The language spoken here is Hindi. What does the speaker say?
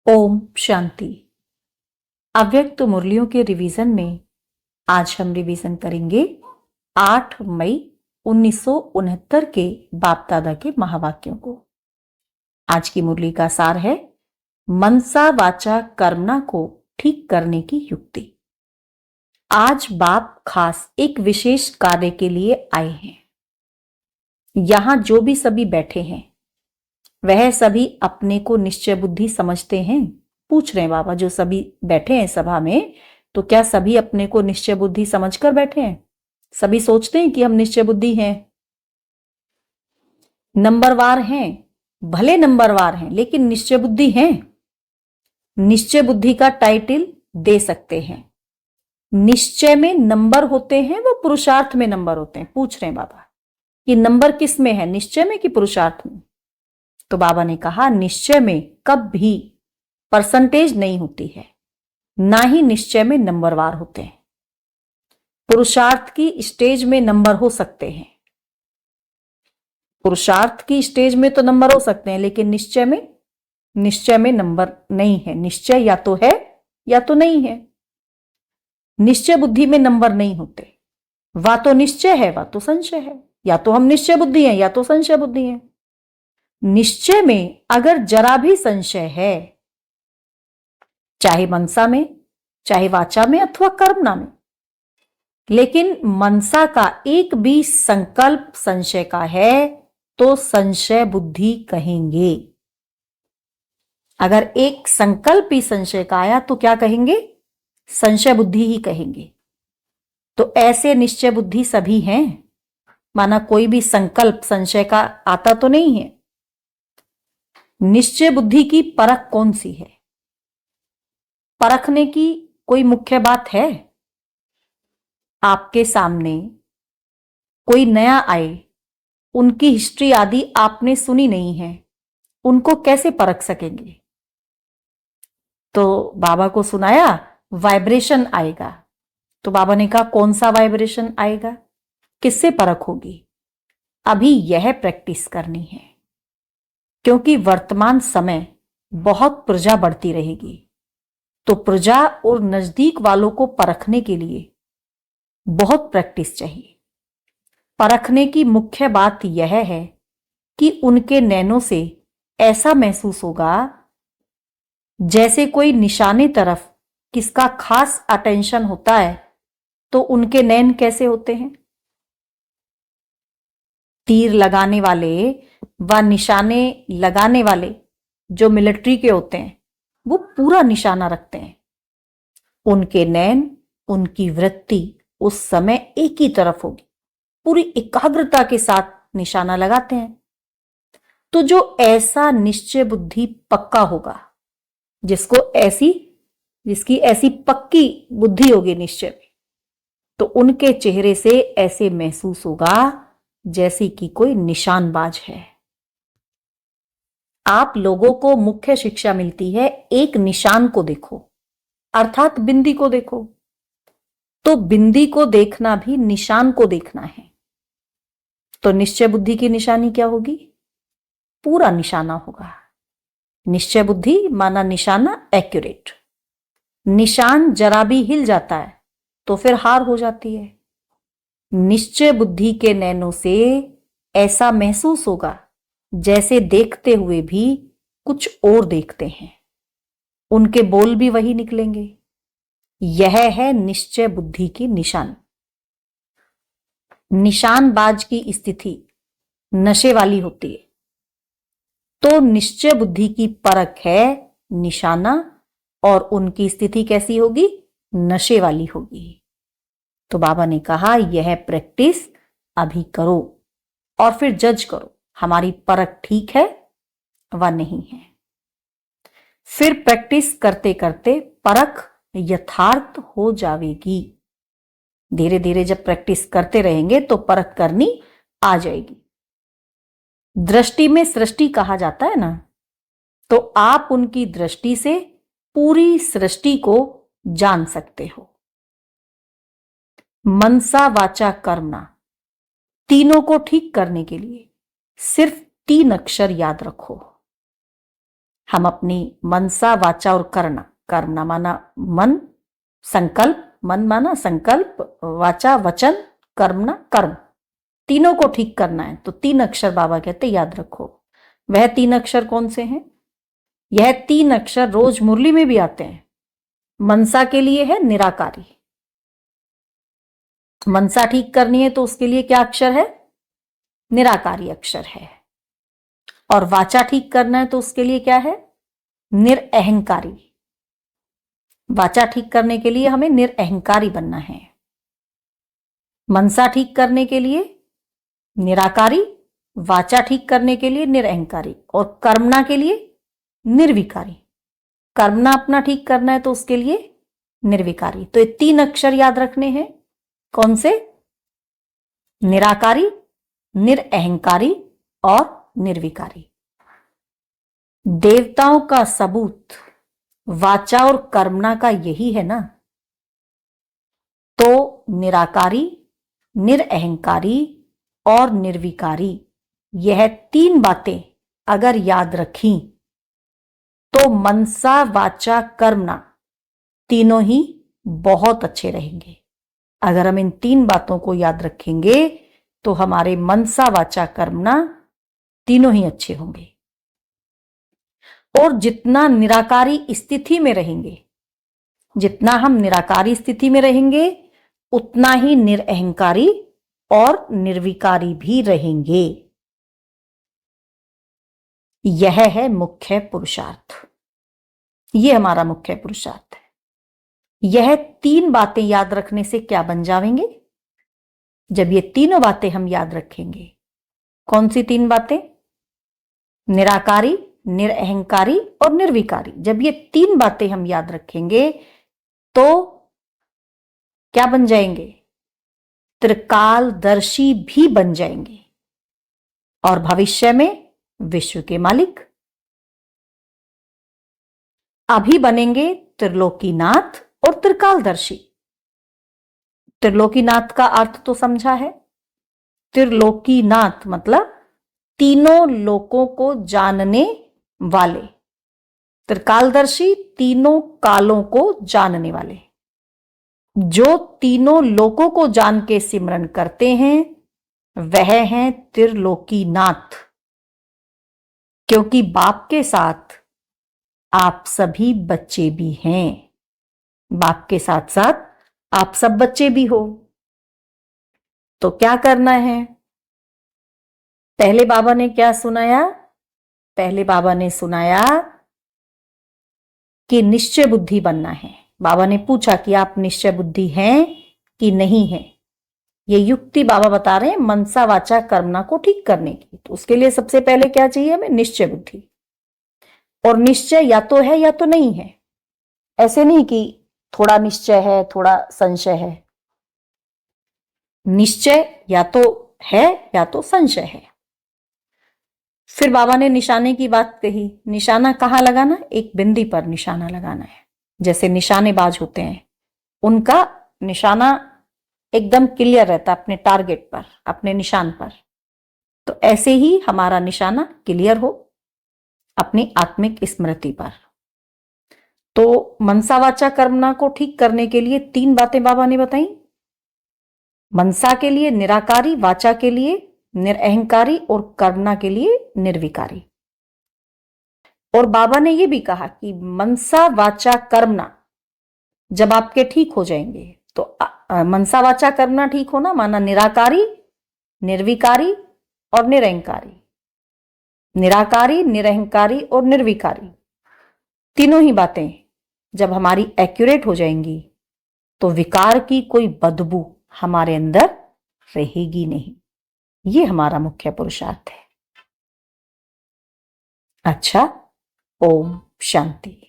ओम शांति। अव्यक्त मुरलियों के रिवीजन में आज हम रिवीजन करेंगे 8 मई 1969 के बाप दादा के महावाक्यों को। आज की मुरली का सार है मनसा वाचा कर्मणा को ठीक करने की युक्ति। आज बाप खास एक विशेष कार्य के लिए आए हैं। यहां जो भी सभी बैठे हैं वह सभी अपने को निश्चय बुद्धि समझते हैं। पूछ रहे हैं बाबा, जो सभी बैठे हैं सभा में, तो क्या सभी अपने को निश्चय बुद्धि समझकर बैठे हैं? सभी सोचते हैं कि हम निश्चय बुद्धि हैं, नंबरवार हैं, भले नंबरवार हैं, लेकिन निश्चय बुद्धि हैं। निश्चय बुद्धि का टाइटल दे सकते हैं। निश्चय में नंबर होते हैं, वो पुरुषार्थ में नंबर होते हैं। पूछ रहे हैं बाबा कि नंबर किस में है, निश्चय में कि पुरुषार्थ में? तो बाबा ने कहा निश्चय में कभी परसेंटेज नहीं होती है, ना ही निश्चय में नंबरवार होते हैं। पुरुषार्थ की स्टेज में नंबर हो सकते हैं, पुरुषार्थ की स्टेज में तो नंबर हो सकते हैं, लेकिन निश्चय में नंबर नहीं है। निश्चय या तो है या तो नहीं है। निश्चय बुद्धि में नंबर नहीं होते। वा तो निश्चय है, वा तो संशय है। या तो हम निश्चय बुद्धि हैं या तो संशय बुद्धि हैं। निश्चय में अगर जरा भी संशय है, चाहे मनसा में, चाहे वाचा में अथवा कर्मणा में, लेकिन मनसा का एक भी संकल्प संशय का है तो संशय बुद्धि कहेंगे। अगर एक संकल्प ही संशय का आया तो क्या कहेंगे? संशय बुद्धि ही कहेंगे। तो ऐसे निश्चय बुद्धि सभी हैं, माना कोई भी संकल्प संशय का आता तो नहीं है। निश्चय बुद्धि की परख कौन सी है? परखने की कोई मुख्य बात है? आपके सामने कोई नया आए, उनकी हिस्ट्री आदि आपने सुनी नहीं है, उनको कैसे परख सकेंगे? तो बाबा को सुनाया वाइब्रेशन आएगा। तो बाबा ने कहा कौन सा वाइब्रेशन आएगा, किससे परख होगी? अभी यह प्रैक्टिस करनी है, क्योंकि वर्तमान समय बहुत प्रजा बढ़ती रहेगी। तो प्रजा और नजदीक वालों को परखने के लिए बहुत प्रैक्टिस चाहिए। परखने की मुख्य बात यह है कि उनके नैनों से ऐसा महसूस होगा जैसे कोई निशाने तरफ किसका खास अटेंशन होता है। तो उनके नैन कैसे होते हैं? तीर लगाने वाले व निशाने लगाने वाले जो मिलिट्री के होते हैं, वो पूरा निशाना रखते हैं। उनके नैन, उनकी वृत्ति उस समय एक ही तरफ होगी, पूरी एकाग्रता के साथ निशाना लगाते हैं। तो जो ऐसा निश्चय बुद्धि पक्का होगा, जिसकी ऐसी पक्की बुद्धि होगी निश्चय में, तो उनके चेहरे से ऐसे महसूस होगा जैसे कि कोई निशानबाज है। आप लोगों को मुख्य शिक्षा मिलती है, एक निशान को देखो, अर्थात बिंदी को देखो। तो बिंदी को देखना भी निशान को देखना है। तो निश्चय बुद्धि की निशानी क्या होगी? पूरा निशाना होगा। निश्चय बुद्धि माना निशाना एक्यूरेट। निशान जरा भी हिल जाता है तो फिर हार हो जाती है। निश्चय बुद्धि के नैनों से ऐसा महसूस होगा जैसे देखते हुए भी कुछ और देखते हैं, उनके बोल भी वही निकलेंगे। यह है निश्चय बुद्धि की निशानी। निशानबाज की स्थिति नशे वाली होती है, तो निश्चय बुद्धि की परख है निशाना, और उनकी स्थिति कैसी होगी? नशे वाली होगी। तो बाबा ने कहा यह प्रैक्टिस अभी करो और फिर जज करो हमारी परख ठीक है व नहीं है। फिर प्रैक्टिस करते करते परख यथार्थ हो जाएगी। धीरे धीरे जब प्रैक्टिस करते रहेंगे तो परख करनी आ जाएगी। दृष्टि में सृष्टि कहा जाता है ना, तो आप उनकी दृष्टि से पूरी सृष्टि को जान सकते हो। मनसा वाचा कर्मणा, तीनों को ठीक करने के लिए सिर्फ 3 अक्षर याद रखो। हम अपनी मनसा वाचा और कर्मणा, कर्मणा माना मन, संकल्प, मन माना संकल्प, वाचा वचन, कर्मणा कर्म, तीनों को ठीक करना है। तो 3 अक्षर बाबा कहते याद रखो। वह 3 अक्षर कौन से हैं? यह 3 अक्षर रोज मुरली में भी आते हैं। मनसा के लिए है निराकारी। मनसा ठीक करनी है तो उसके लिए क्या अक्षर है? निराकारी अक्षर है। और वाचा ठीक करना है तो उसके लिए क्या है? निरअहंकारी। वाचा ठीक करने के लिए हमें निरअहंकारी बनना है। मनसा ठीक करने के लिए निराकारी, वाचा ठीक करने के लिए निरअहंकारी, और कर्मणा के लिए निर्विकारी। कर्मणा अपना ठीक करना है तो उसके लिए निर्विकारी। तो ये 3 अक्षर याद रखने हैं। कौन से? निराकारी, निरअहंकारी और निर्विकारी। देवताओं का सबूत वाचा और कर्मणा का यही है ना। तो निराकारी, निरअहंकारी और निर्विकारी, यह 3 बातें अगर याद रखी तो मनसा वाचा कर्मणा तीनों ही बहुत अच्छे रहेंगे। अगर हम इन 3 बातों को याद रखेंगे तो हमारे मनसा वाचा कर्मणा तीनों ही अच्छे होंगे। और जितना निराकारी स्थिति में रहेंगे, जितना हम निराकारी स्थिति में रहेंगे, उतना ही निरअहंकारी और निर्विकारी भी रहेंगे। यह है मुख्य पुरुषार्थ। यह हमारा मुख्य पुरुषार्थ है। यह 3 बातें याद रखने से क्या बन जाएंगे? जब ये तीनों बातें हम याद रखेंगे। कौन सी 3 बातें? निराकारी, निरअहंकारी और निर्विकारी। जब ये 3 बातें हम याद रखेंगे तो क्या बन जाएंगे? त्रिकालदर्शी भी बन जाएंगे और भविष्य में विश्व के मालिक। अभी बनेंगे त्रिलोकीनाथ और त्रिकालदर्शी। त्रिलोकीनाथ का अर्थ तो समझा है। त्रिलोकीनाथ मतलब तीनों लोकों को जानने वाले। त्रिकालदर्शी तीनों कालों को जानने वाले। जो तीनों लोकों को जान के सिमरन करते हैं वह हैं त्रिलोकीनाथ। क्योंकि बाप के साथ आप सभी बच्चे भी हैं। बाप के साथ साथ आप सब बच्चे भी हो। तो क्या करना है? पहले बाबा ने क्या सुनाया? पहले बाबा ने सुनाया कि निश्चय बुद्धि बनना है। बाबा ने पूछा कि आप निश्चय बुद्धि हैं कि नहीं है। ये युक्ति बाबा बता रहे हैं मनसा वाचा कर्मणा को ठीक करने की। तो उसके लिए सबसे पहले क्या चाहिए हमें? निश्चय बुद्धि। और निश्चय या तो है या तो नहीं है। ऐसे नहीं कि थोड़ा निश्चय है थोड़ा संशय है। निश्चय या तो है या तो संशय है। फिर बाबा ने निशाने की बात कही। निशाना कहाँ लगाना? एक बिंदी पर निशाना लगाना है। जैसे निशानेबाज होते हैं, उनका निशाना एकदम क्लियर रहता है अपने टारगेट पर, अपने निशान पर। तो ऐसे ही हमारा निशाना क्लियर हो अपनी आत्मिक स्मृति पर। तो मनसा वाचा कर्मणा को ठीक करने के लिए 3 बातें बाबा ने बताई। मनसा के लिए निराकारी, वाचा के लिए निरअहंकारी और कर्मणा के लिए निर्विकारी। और बाबा ने यह भी कहा कि मनसा वाचा कर्मणा जब आपके ठीक हो जाएंगे तो मनसा वाचा कर्मणा ठीक होना माना निराकारी, निर्विकारी और निरअहंकारी। निराकारी, निरअहंकारी और निर्विकारी तीनों ही बातें जब हमारी एक्यूरेट हो जाएंगी तो विकार की कोई बदबू हमारे अंदर रहेगी नहीं। ये हमारा मुख्य पुरुषार्थ है। अच्छा, ओम शांति।